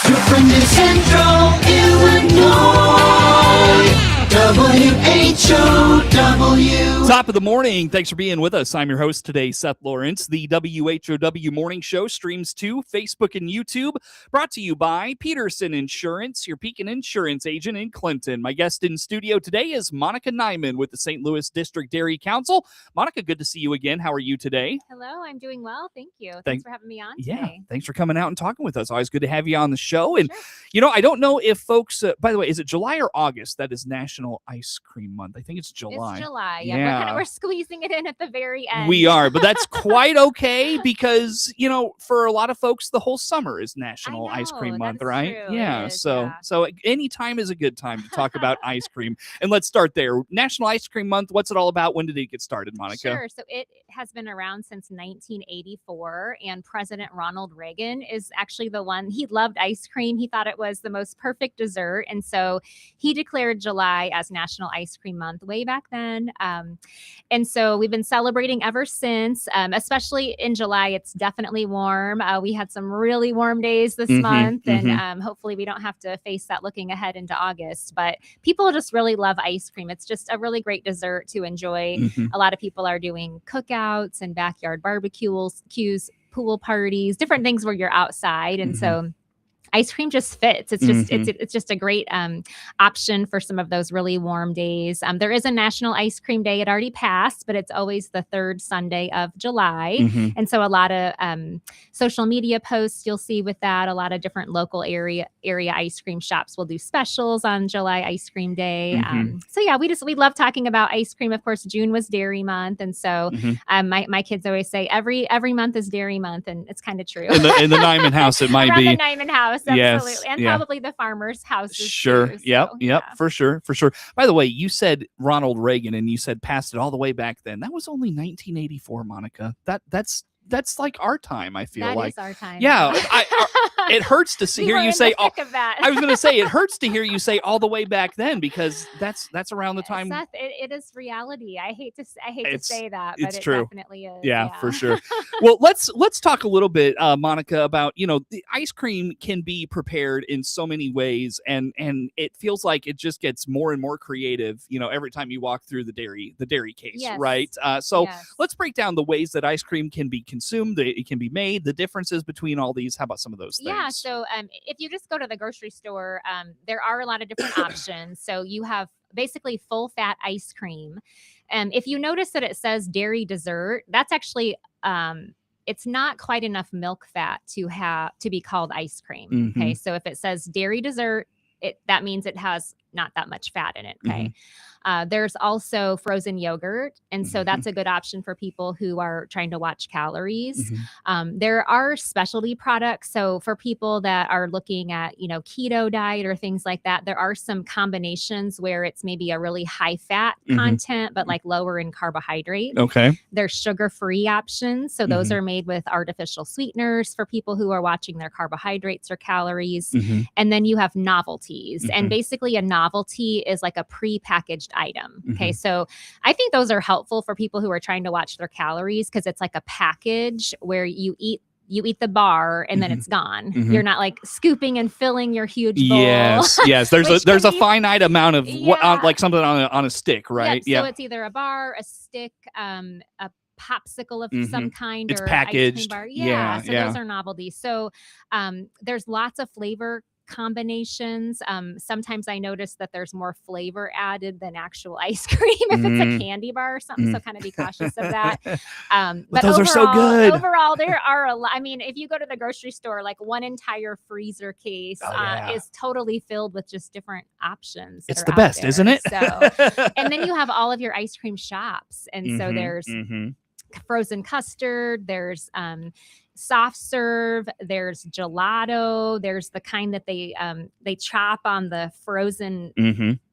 Your friend in Central Illinois, WHOW. Top of the morning. Thanks for being with us. I'm your host today, Seth Lawrence. The WHOW Morning Show streams to Facebook and YouTube. Brought to you by Peterson Insurance, your Pekin Insurance agent in Clinton. My guest in studio today is Monica Nyman with the St. Louis District Dairy Council. Monica, good to see you again. How are you today? Hello, I'm doing well. Thank you. Thanks for having me on today. Yeah, thanks for coming out and talking with us. Always good to have you on the show. And, Sure. you know, I don't know if folks, by the way, is it July or August? That is National Ice Cream Month. I think it's July. It's July. Yeah. We're squeezing it in at the very end. We are, but that's quite okay because, you know, for a lot of folks, the whole summer is National Ice Cream Month, right? True. Yeah. Is, so any time is a good time to talk about ice cream. And let's start there. National Ice Cream Month. What's it all about? When did it get started, Monica? Sure. So it has been around since 1984, and President Ronald Reagan is actually the one. He loved ice cream. He thought it was the most perfect dessert, and so he declared July as National Ice Cream Month way back then. And so we've been celebrating ever since, especially in July. It's definitely warm. We had some really warm days this month, and hopefully we don't have to face that looking ahead into August. But people just really love ice cream. It's just a really great dessert to enjoy. A lot of people are doing cookouts and backyard barbecues, pool parties, different things where you're outside. And so ice cream just fits. It's just it's just a great option for some of those really warm days. There is a National Ice Cream Day. It already passed, but it's always the third Sunday of July. And so a lot of social media posts you'll see with that. A lot of different local area ice cream shops will do specials on July Ice Cream Day. So yeah, we love talking about ice cream. Of course, June was Dairy Month, and so my kids always say every month is Dairy Month, and it's kind of true. In the Nyman house, it might be the Nyman house. Absolutely. Yes, and probably the farmers' houses. Sure. Too, so, Yep. yeah. For sure. By the way, you said Ronald Reagan and you said passed it all the way back then. That was only 1984, Monica. That's like our time, I feel like. That is our time. Yeah. It hurts to hear you say all of that. I was going to say it hurts to hear you say all the way back then, because that's around the time. Seth, it is reality. I hate to say that, but it's true. It definitely is. Yeah, for sure. Well, let's talk a little bit, Monica, about, you know, the ice cream can be prepared in so many ways, and it feels like it just gets more and more creative, you know, every time you walk through the dairy case, right? So let's break down the ways that ice cream can be consumed, it can be made, the differences between all these. How about some of those things? Yeah, so if you just go to the grocery store, there are a lot of different options. So you have basically full fat ice cream. If you notice that it says dairy dessert, that's actually it's not quite enough milk fat to be called ice cream. Okay, so if it says dairy dessert, that means it has not that much fat in it. Okay. There's also frozen yogurt. And so that's a good option for people who are trying to watch calories. There are specialty products. So for people that are looking at, you know, keto diet or things like that, there are some combinations where it's maybe a really high fat content, but like lower in carbohydrate. Okay. There's sugar-free options. So those are made with artificial sweeteners for people who are watching their carbohydrates or calories. And then you have novelties. And basically a novelty is like a pre-packaged item. Okay. So I think those are helpful for people who are trying to watch their calories, because it's like a package where you eat the bar and then it's gone. You're not like scooping and filling your huge bowl. Yes. There's a finite amount of like something on a stick, right? So it's either a bar, a stick, a popsicle of some kind, it's or packaged. ice cream bar. So those are novelties. So there's lots of flavor combinations. Sometimes I notice that there's more flavor added than actual ice cream if it's a candy bar or something. So kind of be cautious of that. But those are so good. Overall, there are a lot. I mean, if you go to the grocery store, like one entire freezer case is totally filled with just different options. It's the best, isn't it? So, and then you have all of your ice cream shops. And so there's frozen custard, there's soft serve, there's gelato, there's the kind that they chop on the frozen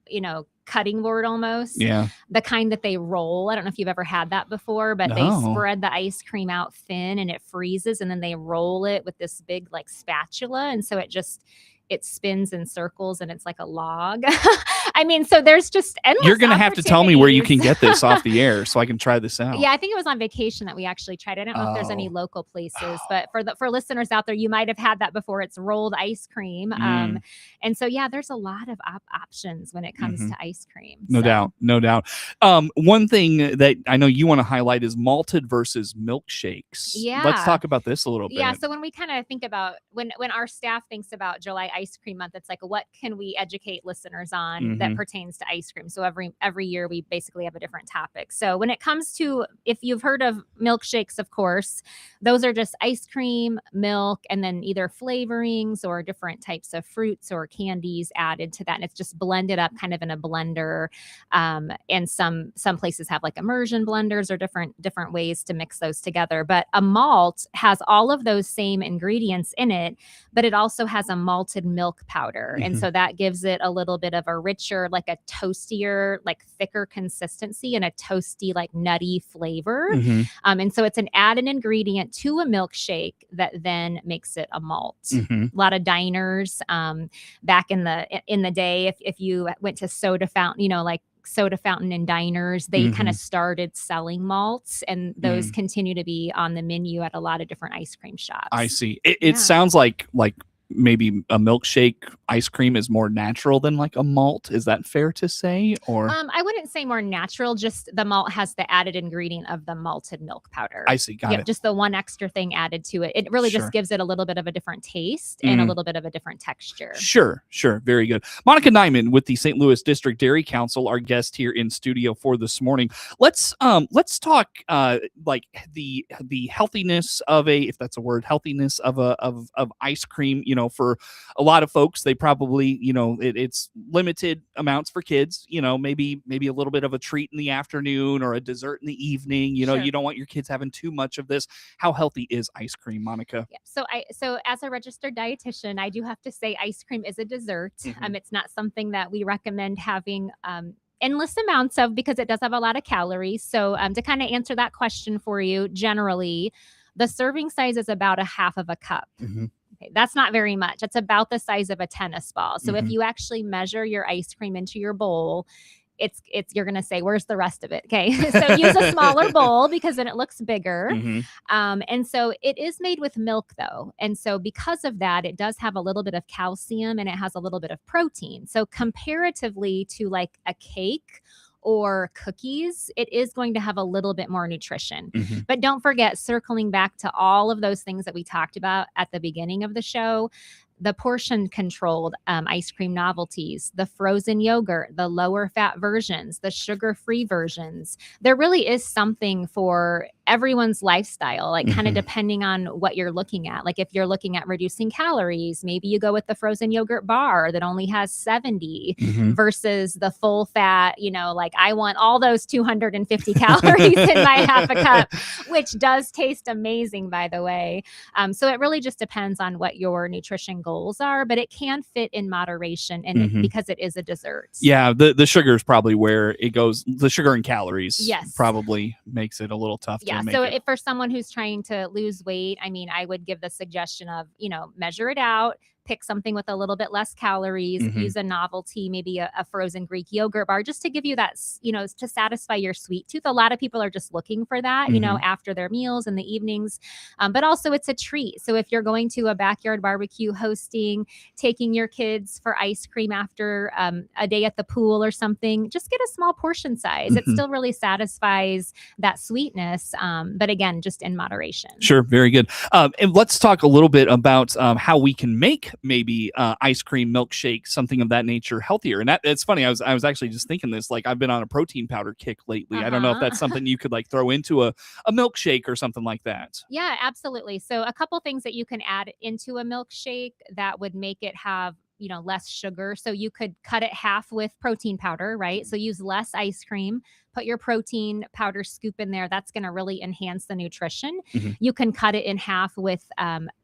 you know, cutting board almost. Yeah. The kind that they roll. I don't know if you've ever had that before, but they spread the ice cream out thin and it freezes, and then they roll it with this big like spatula, and so it it spins in circles and it's like a log. I mean, so there's just endless. You're gonna have to tell me where you can opportunities. get this off the air so I can try this out. Yeah, I think it was on vacation that we actually tried. I don't know if there's any Oh. local places, but for listeners out there, you might have had that before. It's rolled ice cream. And so yeah, there's a lot of options when it comes to ice cream. No doubt. No doubt. One thing that I know you want to highlight is malted versus milkshakes. Yeah. Let's talk about this a little bit. Yeah, so when we kind of think about when our staff thinks about July Ice Cream Month, it's like, what can we educate listeners on that pertains to ice cream? So every year we basically have a different topic. So when it comes to, if you've heard of milkshakes, of course, those are just ice cream, milk, and then either flavorings or different types of fruits or candies added to that, and it's just blended up kind of in a blender. And some places have like immersion blenders or different ways to mix those together. But a malt has all of those same ingredients in it, but it also has a malted milk powder. And so that gives it a little bit of a richer, like a toastier, like thicker consistency and a toasty, like nutty flavor. And so it's an added ingredient to a milkshake that then makes it a malt. A lot of diners back in the day, if you went to soda fountain, like soda fountain and diners, they kind of started selling malts, and those continue to be on the menu at a lot of different ice cream shops. I see. It sounds like maybe a milkshake ice cream is more natural than like a malt. Is that fair to say? Or I wouldn't say more natural, just the malt has the added ingredient of the malted milk powder. I see. Got it. Just the one extra thing added to it. It really just gives it a little bit of a different taste and a little bit of a different texture. Sure. Very good. Monica Nyman with the St. Louis District Dairy Council, our guest here in studio for this morning. Let's talk like the healthiness of if that's a word, healthiness of ice cream. For a lot of folks, they probably, it's limited amounts for kids, maybe a little bit of a treat in the afternoon or a dessert in the evening. You don't want your kids having too much of this. How healthy is ice cream, Monica? Yeah. So as a registered dietitian, I do have to say ice cream is a dessert. It's not something that we recommend having endless amounts of, because it does have a lot of calories. So to kind of answer that question for you, generally, the serving size is about a half of a cup. That's not very much. It's about the size of a tennis ball. So if you actually measure your ice cream into your bowl, it's you're going to say, where's the rest of it? Okay. So use a smaller bowl because then it looks bigger. And so it is made with milk though. And so because of that, it does have a little bit of calcium and it has a little bit of protein. So comparatively to like a cake or cookies, it is going to have a little bit more nutrition. But don't forget, circling back to all of those things that we talked about at the beginning of the show, the portion controlled ice cream novelties, the frozen yogurt, the lower fat versions, the sugar-free versions. There really is something for everyone's lifestyle, like kind of depending on what you're looking at. Like if you're looking at reducing calories, maybe you go with the frozen yogurt bar that only has 70 versus the full fat, like I want all those 250 calories in my half a cup, which does taste amazing, by the way. So it really just depends on what your nutrition goals are, but it can fit in moderation and because it is a dessert. Yeah, the sugar is probably where it goes. The sugar and calories probably makes it a little tough. Yeah. So if for someone who's trying to lose weight, I mean, I would give the suggestion of, measure it out, pick something with a little bit less calories, use a novelty, maybe a frozen Greek yogurt bar, just to give you that, to satisfy your sweet tooth. A lot of people are just looking for that, after their meals in the evenings. But also it's a treat. So if you're going to a backyard barbecue, hosting, taking your kids for ice cream after a day at the pool or something, just get a small portion size. It still really satisfies that sweetness. But again, just in moderation. Sure. Very good. And let's talk a little bit about how we can make maybe ice cream, milkshake, something of that nature healthier. And it's funny. I was actually just thinking this, like I've been on a protein powder kick lately. I don't know if that's something you could like throw into a milkshake or something like that. Yeah, absolutely. So a couple things that you can add into a milkshake that would make it have less sugar. So you could cut it half with protein powder, right? So use less ice cream, put your protein powder scoop in there. That's going to really enhance the nutrition. You can cut it in half with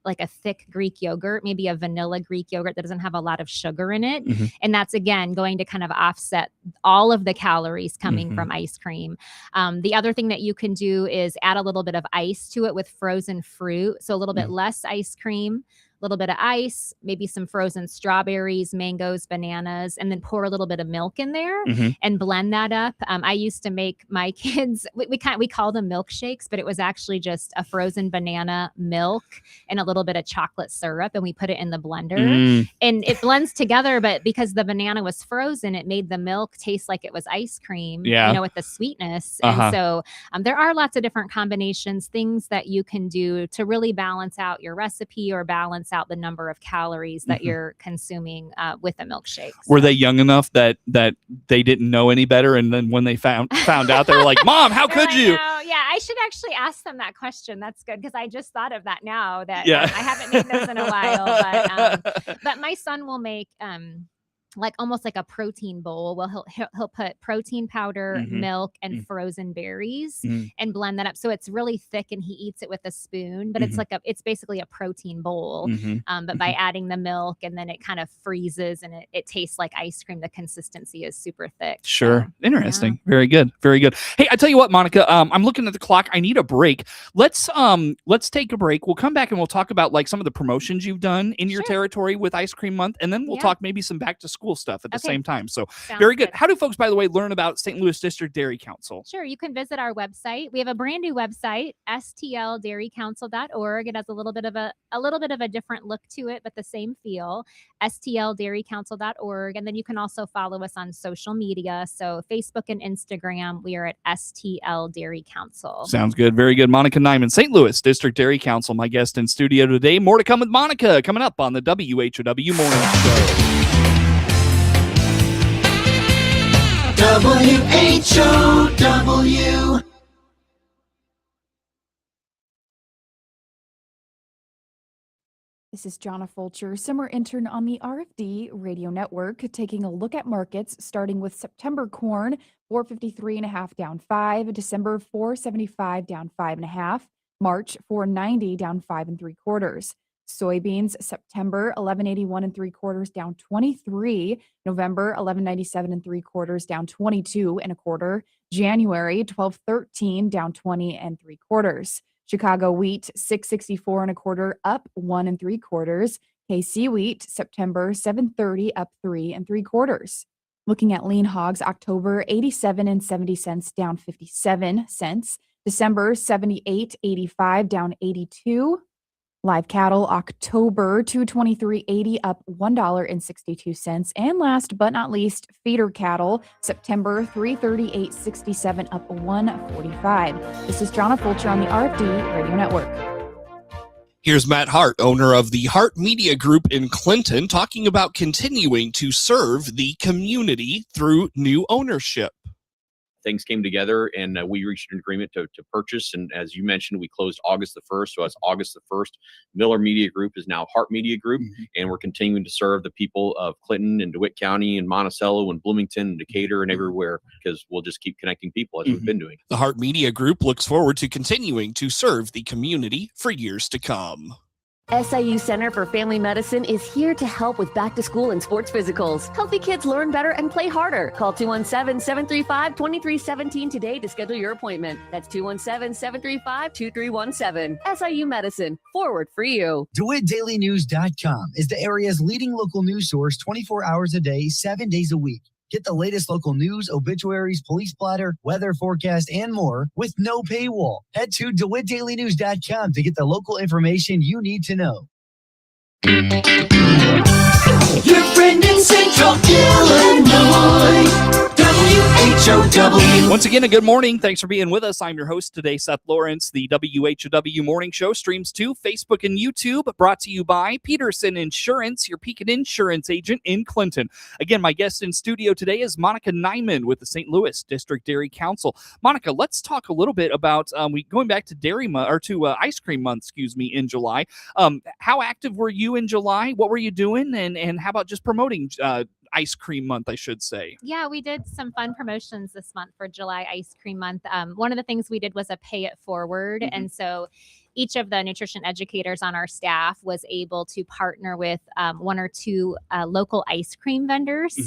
like a thick Greek yogurt, maybe a vanilla Greek yogurt that doesn't have a lot of sugar in it. And that's, again, going to kind of offset all of the calories coming from ice cream. The other thing that you can do is add a little bit of ice to it with frozen fruit. So a little bit less ice cream, little bit of ice, maybe some frozen strawberries, mangoes, bananas, and then pour a little bit of milk in there and blend that up. I used to make my kids, we call them milkshakes, but it was actually just a frozen banana, milk, and a little bit of chocolate syrup, and we put it in the blender. And it blends together, but because the banana was frozen, it made the milk taste like it was ice cream, with the sweetness. And so there are lots of different combinations, things that you can do to really balance out your recipe or balance out the number of calories that you're consuming with a milkshake. Were they young enough that they didn't know any better, and then when they found out, they were like, "Mom, how could you?" Yeah, I should actually ask them that question. That's good, because I just thought of that now that I haven't made those in a while. But my son will make like almost like a protein bowl. Well, he'll put protein powder, milk, and frozen berries and blend that up. So it's really thick, and he eats it with a spoon, but it's basically a protein bowl. But by adding the milk, and then it kind of freezes, and it tastes like ice cream. The consistency is super thick. Sure. So, Interesting. Yeah. Very good. Very good. Hey, I tell you what, Monica, I'm looking at the clock. I need a break. Let's take a break. We'll come back and we'll talk about like some of the promotions you've done in your territory with Ice Cream Month. And then we'll talk maybe some back to school stuff at the same time. So very good. How do folks, by the way, learn about St. Louis District Dairy Council? Sure. You can visit our website. We have a brand new website, stldairycouncil.org. It has a little bit of a different look to it, but the same feel, stldairycouncil.org. And then you can also follow us on social media. So Facebook and Instagram, we are at STL Dairy Council. Sounds good. Very good. Monica Nyman, St. Louis District Dairy Council, my guest in studio today. More to come with Monica coming up on the WHOW Morning Show. WHOW. This is Jonna Fulcher, summer intern on the RFD Radio Network, taking a look at markets, starting with September corn, 453.5 down 5, December 475 down 5.5, March 490 down 5 3/4. Soybeans, September 1181 3/4 down 23, November 1197 3/4 down 22 1/4, January 1213 down 20 3/4. Chicago wheat 664 1/4 up 1 3/4. KC wheat September 730 up 3 3/4. Looking at lean hogs, October 87 70 cents down 57 cents. December 78.85 down 82. Live cattle, October 223.80 up $1.62. And last but not least, feeder cattle, September 338.67 up $1.45. This is Jonna Fulcher on the RFD Radio Network. Here's Matt Hart, owner of the Hart Media Group in Clinton, talking about continuing to serve the community through new ownership. Things came together, and we reached an agreement to purchase. And as you mentioned, we closed August the 1st. So that's August the 1st. Miller Media Group is now Hart Media Group, and we're continuing to serve the people of Clinton and DeWitt County and Monticello and Bloomington and Decatur and everywhere, because we'll just keep connecting people as we've been doing. The Hart Media Group looks forward to continuing to serve the community for years to come. SIU Center for Family Medicine is here to help with back to school and sports physicals. Healthy kids learn better and play harder. Call 217-735-2317 today to schedule your appointment. That's 217-735-2317. SIU Medicine, forward for you. DeWittDailyNews.com is the area's leading local news source 24 hours a day, 7 days a week. Get the latest local news, obituaries, police blotter, weather forecast, and more with no paywall. Head to DeWittDailyNews.com to get the local information you need to know. Your friend in Central Illinois. WHOW. Once again, a good morning. Thanks for being with us. I'm your host today, Seth Lawrence. The WHOW Morning Show streams to Facebook and YouTube, brought to you by Peterson Insurance, your Pekin Insurance agent in Clinton. Again, my guest in studio today is Monica Nyman with the St. Louis District Dairy Council. Monica, let's talk a little bit about going back to Ice Cream Month, in July. How active were you in July? What were you doing? And how about just promoting Ice Cream Month, I should say? Yeah, we did some fun promotions this month for July Ice Cream Month. One of the things we did was a pay it forward. And so each of the nutrition educators on our staff was able to partner with one or two local ice cream vendors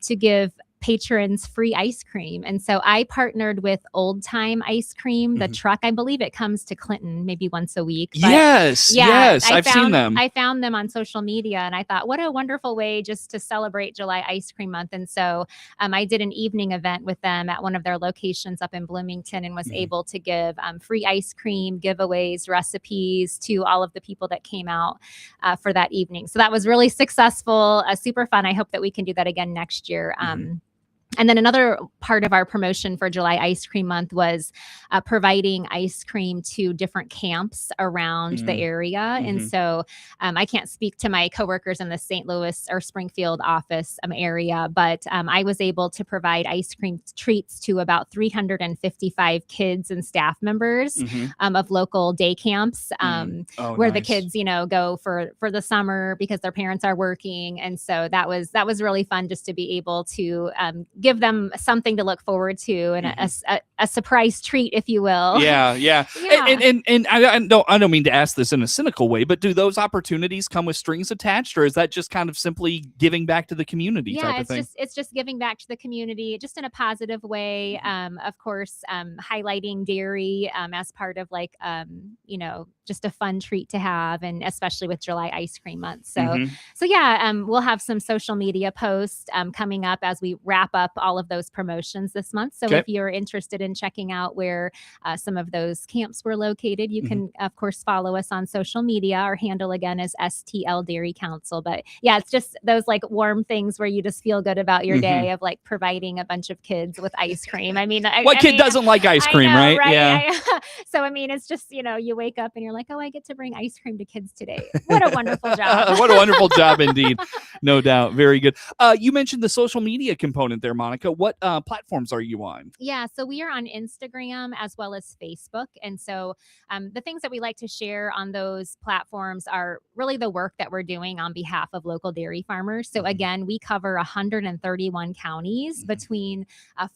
to give patrons free ice cream. And so I partnered with Old Time Ice Cream, the truck. I believe it comes to Clinton maybe once a week. But Yes, I've seen them. I found them on social media, and I thought, what a wonderful way just to celebrate July Ice Cream Month. And so I did an evening event with them at one of their locations up in Bloomington, and was able to give free ice cream, giveaways, recipes to all of the people that came out for that evening. So that was really successful, super fun. I hope that we can do that again next year. And then another part of our promotion for July Ice Cream Month was providing ice cream to different camps around the area. And so I can't speak to my coworkers in the St. Louis or Springfield office area, but I was able to provide ice cream treats to about 355 kids and staff members of local day camps where the kids, go for the summer because their parents are working. And so that was really fun just to be able to give them something to look forward to and a surprise treat, if you will. Yeah. And I don't mean to ask this in a cynical way, but do those opportunities come with strings attached, or is that just kind of simply giving back to the community type of thing? It's just giving back to the community, just in a positive way. Of course, highlighting dairy as part of just a fun treat to have, and especially with July Ice Cream Month. So we'll have some social media posts coming up as we wrap up all of those promotions this month. So if you're interested in checking out where some of those camps were located, you can, of course, follow us on social media. Our handle again is STL Dairy Council. But yeah, it's just those warm things where you just feel good about your day of providing a bunch of kids with ice cream. I mean, what kid doesn't like ice cream, know, right? Yeah. So, I mean, it's just, you wake up and you're like, oh, I get to bring ice cream to kids today. What a wonderful job. What a wonderful job indeed. No doubt. Very good. You mentioned the social media component there, Monica. What platforms are you on? Yeah, so we are on Instagram as well as Facebook. And so the things that we like to share on those platforms are really the work that we're doing on behalf of local dairy farmers. So again, we cover 131 counties between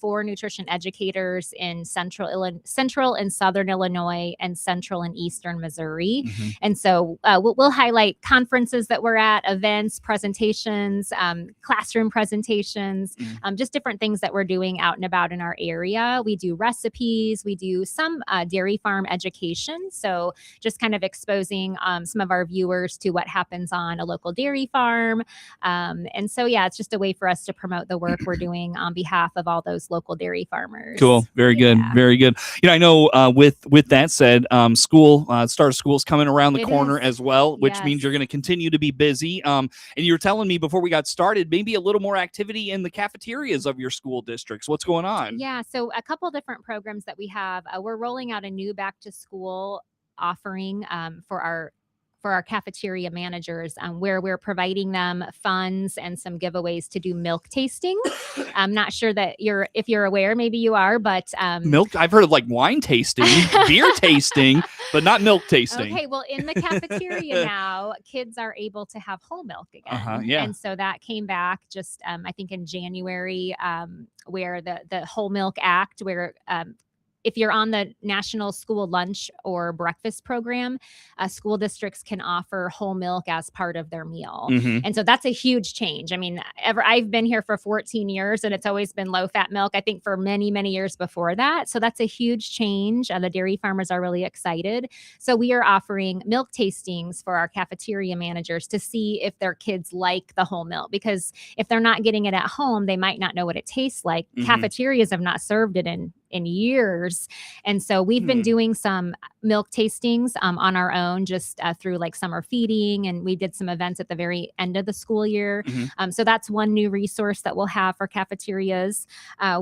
4 nutrition educators in central and southern Illinois and central and eastern Missouri. And so we'll highlight conferences that we're at, events, presentations, classroom presentations, just different things that we're doing out and about in our area. We do recipes, we do some dairy farm education. So just kind of exposing some of our viewers to what happens on a local dairy farm. And so, yeah, it's just a way for us to promote the work we're doing on behalf of all those local dairy farmers. Cool. Very good. Very good. I know with that said, start of school's coming around the corner as well, which means you're going to continue to be busy. And you were telling me before we got started, maybe a little more activity in the cafeterias of your school districts. What's going on? Yeah, so a couple different programs that we have. We're rolling out a new back to school offering for our cafeteria managers, where we're providing them funds and some giveaways to do milk tasting. I'm not sure that if you're aware, maybe you are, but milk, I've heard of wine tasting, beer tasting, but not milk tasting. Okay, well, in the cafeteria now, kids are able to have whole milk again. And so that came back just, I think in January, where the Whole Milk Act, where if you're on the National School Lunch or Breakfast Program, school districts can offer whole milk as part of their meal. And so that's a huge change. I mean, I've been here for 14 years and it's always been low-fat milk, I think, for many, many years before that. So that's a huge change. The dairy farmers are really excited. So we are offering milk tastings for our cafeteria managers to see if their kids like the whole milk. Because if they're not getting it at home, they might not know what it tastes like. Cafeterias have not served it in years. And so we've been doing some milk tastings on our own, just through summer feeding. And we did some events at the very end of the school year. So that's one new resource that we'll have for cafeterias.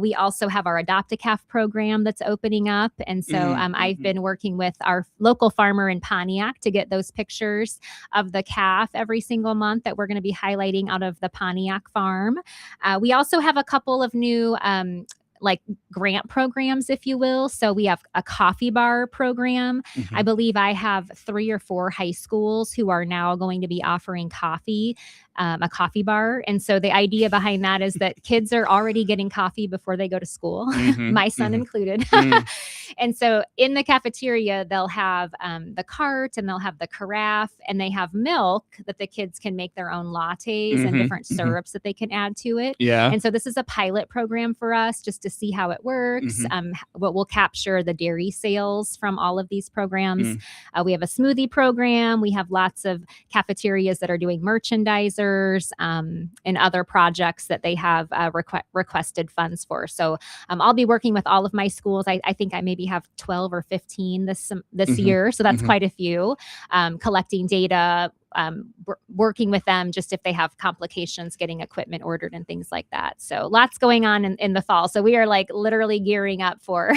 We also have our Adopt a Calf program that's opening up. And so I've been working with our local farmer in Pontiac to get those pictures of the calf every single month that we're going to be highlighting out of the Pontiac farm. We also have a couple of new grant programs, if you will. So we have a coffee bar program. I believe I have 3 or 4 high schools who are now going to be offering coffee, a coffee bar. And so the idea behind that is that kids are already getting coffee before they go to school, my son included. And so in the cafeteria, they'll have the cart and they'll have the carafe, and they have milk that the kids can make their own lattes and different syrups that they can add to it. Yeah. And so this is a pilot program for us just to see how it works. What we'll capture the dairy sales from all of these programs. We have a smoothie program. We have lots of cafeterias that are doing merchandisers and other projects that they have requested funds for. So I'll be working with all of my schools. I think I maybe have 12 or 15 this year. So that's quite a few. Collecting data, working with them just if they have complications getting equipment ordered and things like that. So lots going on in the fall. So we are like literally gearing up for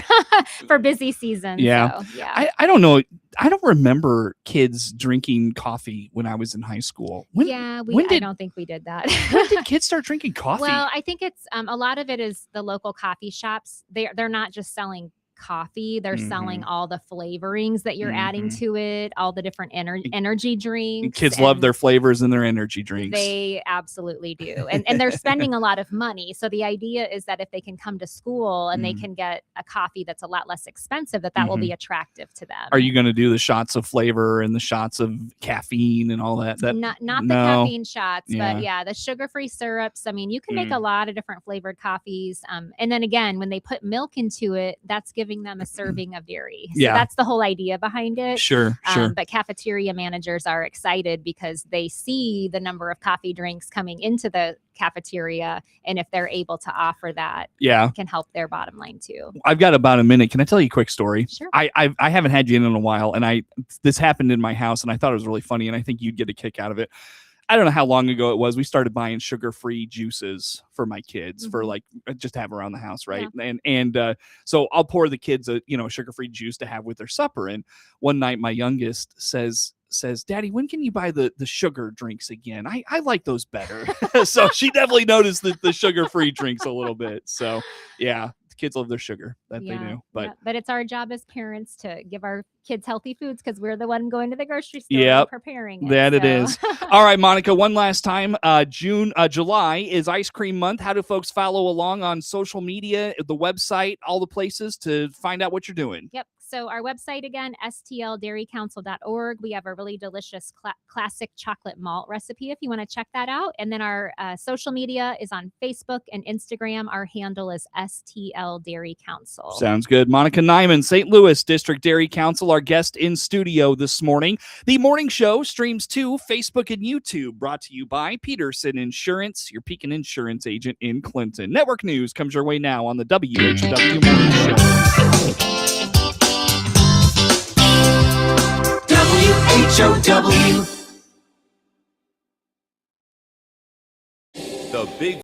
for busy season. Yeah. So, yeah. I don't know. I don't remember kids drinking coffee when I was in high school. I don't think we did that. When did kids start drinking coffee? Well, I think it's a lot of it is the local coffee shops. They're not just selling coffee, they're selling all the flavorings that you're adding to it, all the different energy drinks. Kids love their flavors and their energy drinks. They absolutely do. And they're spending a lot of money. So the idea is that if they can come to school and they can get a coffee that's a lot less expensive, that will be attractive to them. Are you going to do the shots of flavor and the shots of caffeine and all that? Not the caffeine shots, but the sugar-free syrups. I mean, you can make a lot of different flavored coffees. And then again, when they put milk into it, that's giving them a serving of dairy. So that's the whole idea behind it. Sure. But cafeteria managers are excited because they see the number of coffee drinks coming into the cafeteria, and if they're able to offer that, it can help their bottom line too. I've got about a minute. Can I tell you a quick story? Sure. I haven't had you in a while, and this happened in my house, and I thought it was really funny, and I think you'd get a kick out of it. I don't know how long ago it was. We started buying sugar-free juices for my kids for like just to have around the house, right? Yeah. And so I'll pour the kids a sugar-free juice to have with their supper. And one night my youngest says, "Daddy, when can you buy the sugar drinks again? I like those better." So she definitely noticed the sugar-free drinks a little bit. So yeah, kids love their sugar. They do. But it's our job as parents to give our kids healthy foods because we're the one going to the grocery store and preparing it. It is. All right, Monica, one last time. July is ice cream month. How do folks follow along on social media, the website, all the places to find out what you're doing? Yep. So our website again, stldairycouncil.org. We have a really delicious classic chocolate malt recipe if you want to check that out. And then our social media is on Facebook and Instagram. Our handle is STL Dairy Council. Sounds good. Monica Nyman, St. Louis District Dairy Council, our guest in studio this morning. The morning show streams to Facebook and YouTube, brought to you by Peterson Insurance, your Pekin Insurance agent in Clinton. Network news comes your way now on the WHOW Morning Show. WHOW. The big